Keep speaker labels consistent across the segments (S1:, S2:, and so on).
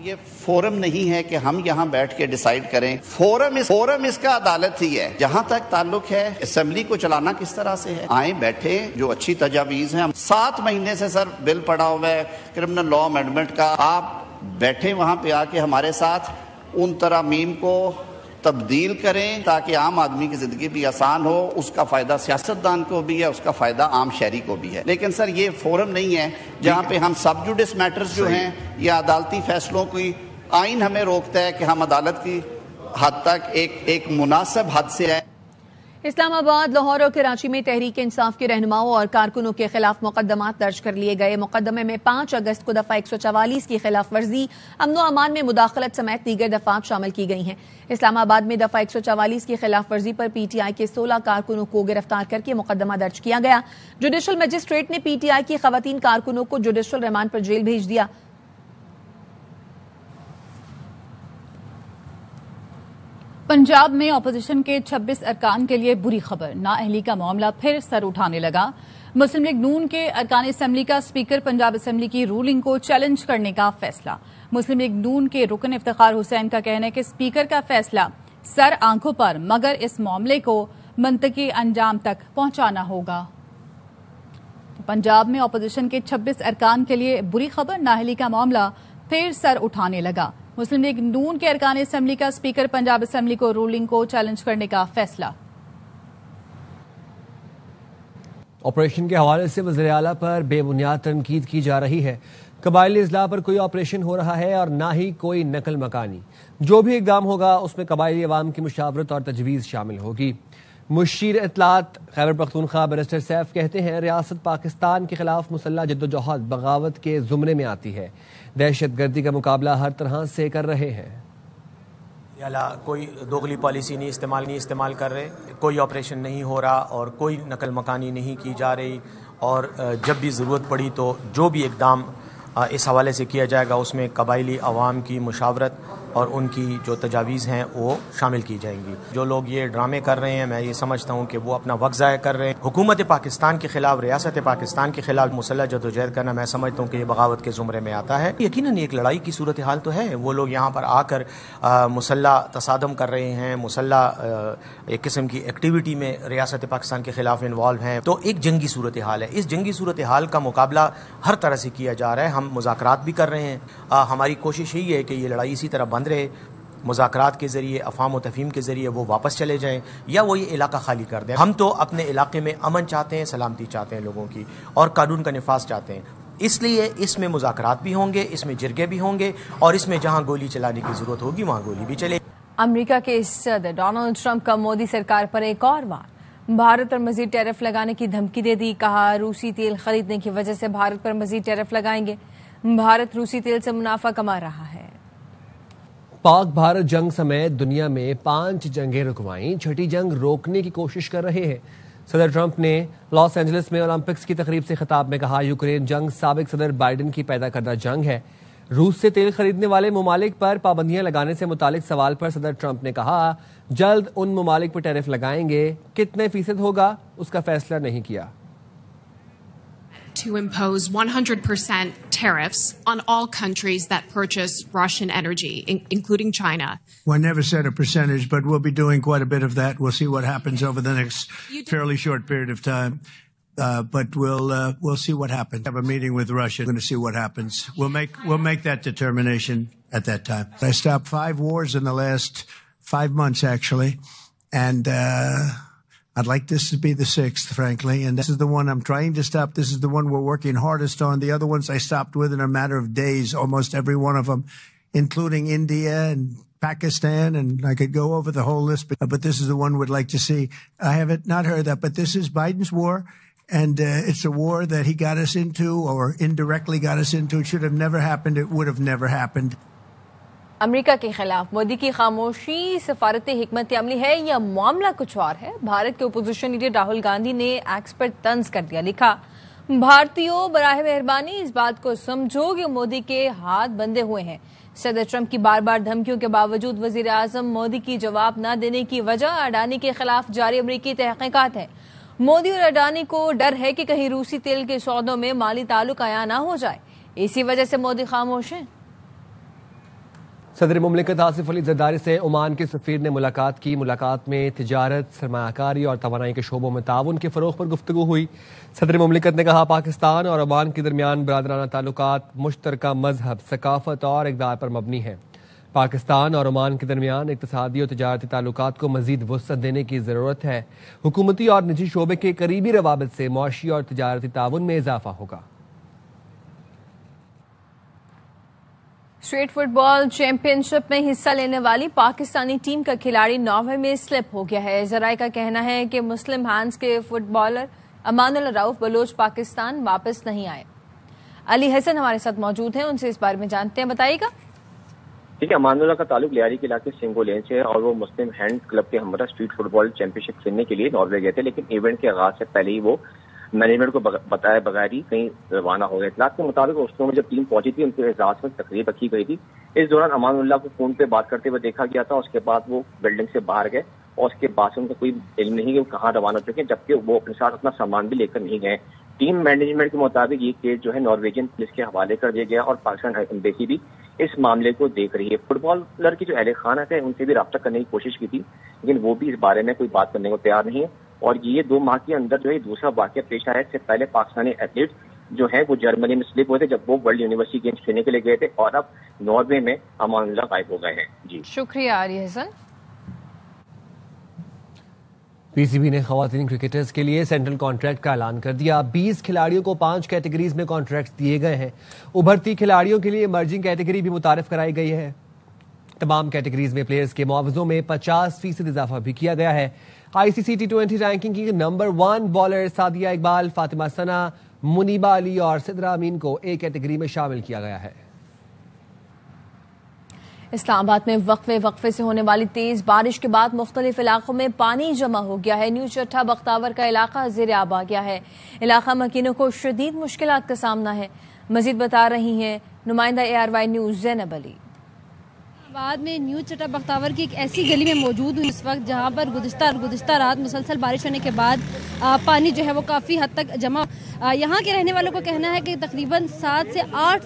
S1: یہ فورم نہیں ہے کہ ہم یہاں بیٹھ کے ڈیسائیڈ کریں. فورم اس کا عدالت ہی ہے. جہاں تک تعلق ہے اسمبلی کو چلانا کس طرح سے ہے, آئیں بیٹھے, جو اچھی تجاویز ہیں. 7 مہینے سے سر بل پڑا ہوا ہے کرمنل لا امینڈمنٹ کا. آپ بیٹھیں وہاں پہ آ کے ہمارے ساتھ ان ترامیم کو تبدیل کریں تاکہ عام آدمی کی زندگی بھی آسان ہو. اس کا فائدہ سیاستدان کو بھی ہے, اس کا فائدہ عام شہری کو بھی ہے. لیکن سر یہ فورم نہیں ہے جہاں پہ ہم سب جوڈس میٹرز جو ہیں یا عدالتی فیصلوں کی آئین ہمیں روکتا ہے کہ ہم عدالت کی حد تک ایک مناسب حد سے ہے.
S2: اسلام آباد، لاہور اور کراچی میں تحریک انصاف کے رہنماؤں اور کارکنوں کے خلاف مقدمات درج کر لیے گئے. مقدمے میں 5 اگست کو دفعہ 144 کی خلاف ورزی، امن و امان میں مداخلت سمیت دیگر دفعات شامل کی گئی ہیں. اسلام آباد میں دفعہ 144 کی خلاف ورزی پر پی ٹی آئی کے 16 کارکنوں کو گرفتار کر کے مقدمہ درج کیا گیا. جوڈیشل مجسٹریٹ نے پی ٹی آئی کی خواتین کارکنوں کو جوڈیشل ریمانڈ پر جیل بھیج دیا. پنجاب میں اپوزیشن کے 26 ارکان کے لیے بری خبر، نااہلی کا معاملہ پھر سر اٹھانے لگا. مسلم لیگ نون کے ارکان اسمبلی کا اسپیکر پنجاب اسمبلی کی رولنگ کو چیلنج کرنے کا فیصلہ. مسلم لیگ نون کے رکن افتخار حسین کا کہنا ہے کہ اسپیکر کا فیصلہ سر آنکھوں پر، مگر اس معاملے کو منطقی انجام تک پہنچانا ہوگا. پنجاب میں اپوزیشن کے 26 ارکان کے لیے بری خبر، نااہلی کا معاملہ پھر سر اٹھانے لگا. مسلم لیگ نون کے ارکان اسمبلی کا اسپیکر پنجاب اسمبلی کو رولنگ کو چیلنج کرنے کا فیصلہ.
S3: آپریشن کے حوالے سے وزیر اعلیٰ پر بے بنیاد تنقید کی جا رہی ہے. قبائلی اضلاع پر کوئی آپریشن ہو رہا ہے اور نہ ہی کوئی نقل مکانی. جو بھی اقدام ہوگا اس میں قبائلی عوام کی مشاورت اور تجویز شامل ہوگی. مشیر اطلاعات خیبر پختونخوا بیرسٹر سیف کہتے ہیں ریاست پاکستان کے خلاف مسلح جدوجہد بغاوت کے زمرے میں آتی ہے. دہشت گردی کا مقابلہ ہر طرح سے کر رہے ہیں.
S4: کوئی دوغلی پالیسی نہیں استعمال کر رہے, کوئی آپریشن نہیں ہو رہا اور کوئی نقل مکانی نہیں کی جا رہی, اور جب بھی ضرورت پڑی تو جو بھی اقدام اس حوالے سے کیا جائے گا اس میں قبائلی عوام کی مشاورت اور ان کی جو تجاویز ہیں وہ شامل کی جائیں گی. جو لوگ یہ ڈرامے کر رہے ہیں میں یہ سمجھتا ہوں کہ وہ اپنا وقت ضائع کر رہے ہیں. حکومت پاکستان کے خلاف, ریاست پاکستان کے خلاف مسلح جدوجہد کرنا میں سمجھتا ہوں کہ یہ بغاوت کے زمرے میں آتا ہے. یقیناً ایک لڑائی کی صورتحال تو ہے. وہ لوگ یہاں پر آ کر مسلح تصادم کر رہے ہیں, مسلح ایک قسم کی ایکٹیویٹی میں ریاست پاکستان کے خلاف انوالو ہیں, تو ایک جنگی صورتحال ہے. اس جنگی صورتحال کا مقابلہ ہر طرح سے کیا جا رہا ہے. ہم مذاکرات بھی کر رہے ہیں. ہماری کوشش یہی ہے کہ یہ لڑائی اسی طرح بند رہے, مذاکرات کے ذریعے, افہام و تفہیم کے ذریعے وہ واپس چلے جائیں یا وہ یہ علاقہ خالی کر دیں. ہم تو اپنے علاقے میں امن چاہتے ہیں, سلامتی چاہتے ہیں لوگوں کی, اور قانون کا نفاذ چاہتے ہیں. اس لیے اس میں مذاکرات بھی ہوں گے, اس میں جرگے بھی ہوں گے, اور اس میں جہاں گولی چلانے کی ضرورت ہوگی وہاں گولی بھی چلے.
S2: امریکہ کے صدر ڈونلڈ ٹرمپ کا مودی سرکار پر ایک اور وار. بھارت پر مزید ٹیرف لگانے کی دھمکی دے دی. کہا روسی تیل خریدنے کی وجہ سے بھارت پر مزید ٹیرف لگائیں گے. بھارت روسی تیل سے منافع کما رہا ہے.
S3: پاک بھارت جنگ سمیت دنیا میں 5 جنگیں رکوائیں, 6ٹھی جنگ روکنے کی کوشش کر رہے ہیں. صدر ٹرمپ نے لاس اینجلس میں اولمپکس کی تقریب سے خطاب میں کہا یوکرین جنگ سابق صدر بائیڈن کی پیدا کردہ جنگ ہے. روس سے تیل خریدنے والے ممالک پر پابندیاں لگانے سے متعلق سوال پر صدر ٹرمپ نے کہا جلد ان ممالک پر ٹیرف لگائیں گے, کتنے فیصد ہوگا اس کا فیصلہ نہیں کیا.
S5: To impose 100% tariffs on all countries that purchase Russian energy, including China.
S6: Well, I never said a percentage, but we'll be doing quite a bit of that. We'll see what happens over the next fairly short period of time. But we'll see what happens. Have a meeting with Russia. We're going to see what happens. We'll make that determination at that time. I stopped 5 wars in the last 5 months, actually, and I'd like this to be the 6th, frankly, and this is the one I'm trying to stop. This is the one we're working hardest on. The other ones I stopped within a matter of days, almost every one of them, including India and Pakistan, and I could go over the whole list, but this is the one we'd like to see. I have not heard that, but this is Biden's war, and it's a war that he got us into, or indirectly got us into. It should have never happened. It would have never happened.
S2: امریکہ کے خلاف مودی کی خاموشی سفارت حکمت عملی ہے یا معاملہ کچھ اور ہے؟ بھارت کے اپوزیشن لیڈر راہل گاندھی نے ایکس پر طنز کر دیا. لکھا بھارتیوں براہ مہربانی اس بات کو سمجھو کہ مودی کے ہاتھ بندھے ہوئے ہیں. صدر ٹرمپ کی بار بار دھمکیوں کے باوجود وزیر اعظم مودی کی جواب نہ دینے کی وجہ اڈانی کے خلاف جاری امریکی تحقیقات ہے. مودی اور اڈانی کو ڈر ہے کہ کہیں روسی تیل کے سودوں میں مالی تعلق عیاں نہ ہو جائے, اسی وجہ سے مودی خاموش ہیں.
S3: صدر مملکت آصف علی زرداری سے عمان کے سفیر نے ملاقات کی۔ ملاقات میں تجارت، سرمایہ کاری اور توانائی کے شعبوں میں تعاون کے فروغ پر گفتگو ہوئی۔ صدر مملکت نے کہا پاکستان اور عمان کے درمیان برادرانہ تعلقات مشترکہ مذہب، ثقافت اور اقدار پر مبنی ہیں۔ پاکستان اور عمان کے درمیان اقتصادی اور تجارتی تعلقات کو مزید وسعت دینے کی ضرورت ہے۔ حکومتی اور نجی شعبے کے قریبی روابط سے معاشی اور تجارتی تعاون میں اضافہ ہوگا۔
S7: اسٹریٹ فٹ بال چیمپئن شپ میں حصہ لینے والی پاکستانی ٹیم کا کھلاڑی ناروے میں سلپ ہو گیا ہے۔ ذرائع کا کہنا ہے کہ مسلم ہینڈز کے فٹ بالر امان اللہ رؤف بلوچ پاکستان واپس نہیں آئے۔ علی حسن ہمارے ساتھ موجود ہیں، ان سے اس بارے میں جانتے ہیں، بتائیے گا۔
S8: ٹھیک ہے، امان اللہ کا تعلق لیاری کے علاقے سنگو لین سے ہے اور وہ مسلم ہینڈ کلب کے ہمراہ اسٹریٹ فٹ بال چیمپئن شپ کھیلنے کے لیے ناروے گئے تھے، لیکن ایونٹ کے آغاز سے پہلے ہی وہ مینجمنٹ کو بتائے بغیر ہی کہیں روانہ ہو گئے۔ اطلاعات کے مطابق اوسلو میں جب ٹیم پہنچی تھی ان کے اعزاز میں تقریب رکھی گئی تھی۔ اس دوران امان اللہ کو فون پہ بات کرتے ہوئے دیکھا گیا تھا، اس کے بعد وہ بلڈنگ سے باہر گئے اور اس کے بعد سے ان کا کوئی علم نہیں کہ وہ کہاں روانہ ہو چکے ہیں، جبکہ وہ اپنے ساتھ اپنا سامان بھی لے کر نہیں گئے۔ ٹیم مینجمنٹ کے مطابق یہ کیس جو ہے نارویجین پولیس کے حوالے کر دیا گیا اور پاکستان ایمبیسی بھی اس معاملے کو دیکھ رہی ہے۔ فٹ بالر کی جو اہل خانہ ہے ان سے بھی رابطہ کرنے کی کوشش کی تھی، لیکن وہ بھی اس بارے میں کوئی بات کرنے کو تیار نہیں ہے۔ اور یہ 2 ماہ کے اندر جو ہے دوسرا واقعہ پیش آیا ہے۔ اس سے پہلے پاکستانی ایتھلیٹ جو ہیں وہ جرمنی میں سلپ ہوئے تھے جب وہ ورلڈ یونیورسٹی گیمز کھیلنے کے لیے گئے تھے، اور اب ناروے میں امان اللہ غائب ہو گئے ہیں۔ جی
S7: شکریہ علی حسن۔
S3: پی سی بی نے خواتین کرکٹرز کے لیے سینٹرل کانٹریکٹ کا اعلان کر دیا۔ 20 کھلاڑیوں کو 5 کیٹیگریز میں کانٹریکٹ دیے گئے ہیں۔ ابھرتی کھلاڑیوں کے لیے ایمرجنگ کیٹیگری بھی متعارف کرائی گئی ہے۔ تمام کیٹیگریز میں پلیئرز کے معاوضوں میں 50% اضافہ بھی کیا گیا ہے۔ آئی سی سی T20 رینکنگ کی نمبر 1 بالر سعدیہ اقبال، فاطمہ ثنا، منیبہ علی اور سدرا امین کو ایک کیٹیگری میں شامل کیا گیا ہے۔
S7: اسلام آباد میں وقفے سے ہونے والی تیز بارش کے بعد مختلف علاقوں میں پانی جمع ہو گیا ہے۔ نیو چٹھا بختاور کا علاقہ زیر آب آ گیا ہے۔ علاقہ مکینوں کو شدید مشکلات کا سامنا ہے۔ مزید بتا رہی ہیں نمائندہ ARY نیوز زینب علی۔
S9: بعد میں نیو چٹا بختاور کی ایک ایسی گلی میں موجود ہوں اس وقت جہاں پر گزشتہ رات مسلسل بارش ہونے کے بعد پانی جو ہے وہ کافی حد تک جمع۔ یہاں کے رہنے والوں کو کہنا ہے کہ تقریباً 7 سے 8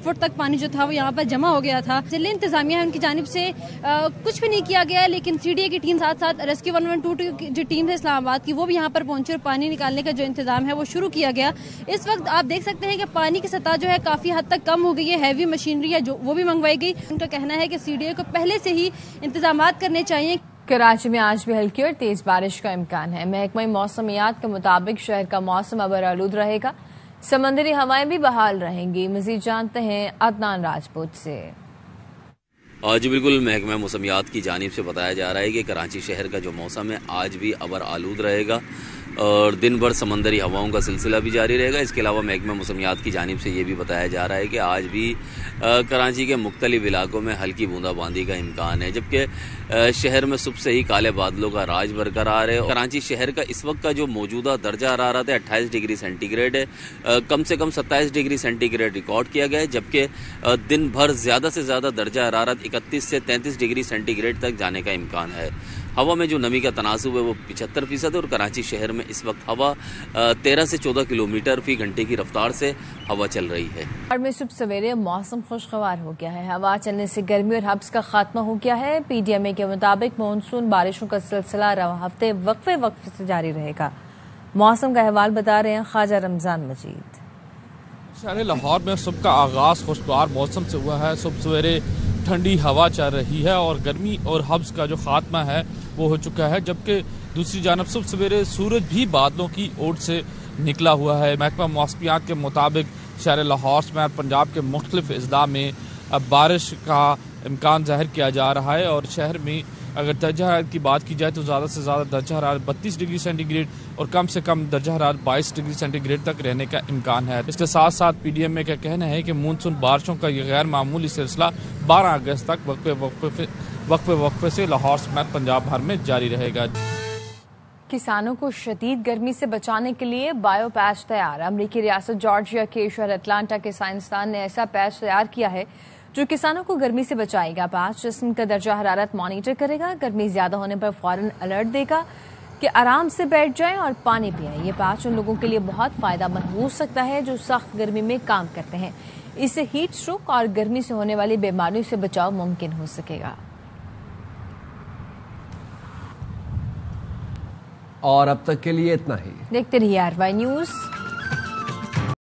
S9: فٹ تک پانی جو تھا وہ یہاں پر جمع ہو گیا تھا۔ ضلع انتظامیہ ہے ان کی جانب سے کچھ بھی نہیں کیا گیا، لیکن CDA کی ٹیم ساتھ ریسکیو 112 کی جو ٹیم ہے اسلام آباد کی وہ بھی یہاں پر پہنچی اور پانی نکالنے کا جو انتظام ہے وہ شروع کیا گیا۔ اس وقت آپ دیکھ سکتے ہیں کہ پانی کی سطح جو ہے کافی حد تک کم ہو گئی ہے۔ ہیوی مشینری ہے جو وہ بھی منگوائی گئی۔ ان کا کہنا ہے کہ CDA کو پہلے سے ہی انتظامات کرنے چاہیے۔
S7: کراچی میں آج بھی ہلکی اور تیز بارش کا امکان ہے۔ محکمہ موسمیات کے مطابق شہر کا موسم ابر آلود رہے گا، سمندری ہوائیں بھی بحال رہیں گی۔ مزید جانتے ہیں عدنان راجپوت سے۔
S10: جی بالکل، محکمہ موسمیات کی جانب سے بتایا جا رہا ہے کہ کراچی شہر کا جو موسم ہے آج بھی ابر آلود رہے گا اور دن بھر سمندری ہواؤں کا سلسلہ بھی جاری رہے گا۔ اس کے علاوہ محکمہ موسمیات کی جانب سے یہ بھی بتایا جا رہا ہے کہ آج بھی کراچی کے مختلف علاقوں میں ہلکی بوندا باندی کا امکان ہے، جبکہ شہر میں صبح سے ہی کالے بادلوں کا راج برقرار ہے۔ کراچی شہر کا اس وقت کا جو موجودہ درجہ حرارت ہے 28 ڈگری سینٹی گریڈ ہے، کم سے کم 27 ڈگری سینٹی گریڈ ریکارڈ کیا گیا ہے، جبکہ دن بھر زیادہ سے زیادہ درجہ حرارت 31 سے 33 ڈگری سینٹی گریڈ تک جانے کا امکان ہے۔ ہوا میں جو نمی کا تناسب ہے وہ 75% ہے اور کراچی شہر میں اس وقت ہوا 13 سے 14 کلومیٹر فی گھنٹے کی رفتار سے ہوا چل رہی ہے۔
S7: اور میں صبح سویرے موسم خوشگوار ہو گیا ہے، ہوا چلنے سے گرمی اور حبس کا خاتمہ ہو گیا ہے۔ PDMA کے مطابق مانسون بارشوں کا سلسلہ رواں ہفتے وقفے سے جاری رہے گا۔ موسم کا احوال بتا رہے ہیں خواجہ رمضان مجید۔
S11: شہر لاہور میں صبح کا آغاز خوشگوار موسم سے ہوا ہے۔ صبح سویرے ٹھنڈی ہوا چل رہی ہے اور گرمی اور حبس کا جو خاتمہ ہے وہ ہو چکا ہے، جبکہ دوسری جانب صبح سویرے سورج بھی بادلوں کی اوٹ سے نکلا ہوا ہے۔ محکمہ موسمیات کے مطابق شہر لاہور سمیت پنجاب کے مختلف اضلاع میں بارش کا امکان ظاہر کیا جا رہا ہے اور شہر میں اگر درجہ حرارت کی بات کی جائے تو زیادہ سے زیادہ درجہ حرارت 32 ڈگری سینٹی گریڈ اور کم سے کم درجہ حرارت 22 ڈگری سینٹی گریڈ تک رہنے کا امکان ہے۔ اس کے ساتھ ساتھ PDMA کا کہنا ہے کہ مونسون بارشوں کا یہ غیر معمولی سلسلہ 12 اگست تک وقفے سے لاہور سمیت پنجاب بھر میں جاری رہے گا۔
S7: کسانوں کو شدید گرمی سے بچانے کے لیے بایو پیچ تیار۔ امریکی ریاست جارجیا کے شہر اٹلانٹا کے سائنسدان نے ایسا پیچ تیار کیا ہے جو کسانوں کو گرمی سے بچائے گا۔ پیچ جسم کا درجہ حرارت مانیٹر کرے گا، گرمی زیادہ ہونے پر فوراً الرٹ دے گا کہ آرام سے بیٹھ جائیں اور پانی پئیں۔ یہ پیچ ان لوگوں کے لیے بہت فائدہ مند ہو سکتا ہے جو سخت گرمی میں کام کرتے ہیں۔ اس سے ہیٹ اسٹروک اور گرمی سے ہونے والی بیماریوں سے بچاؤ ممکن ہو سکے گا۔
S3: اور اب تک کے لیے اتنا ہی۔
S7: دیکھتے رہیے RY نیوز۔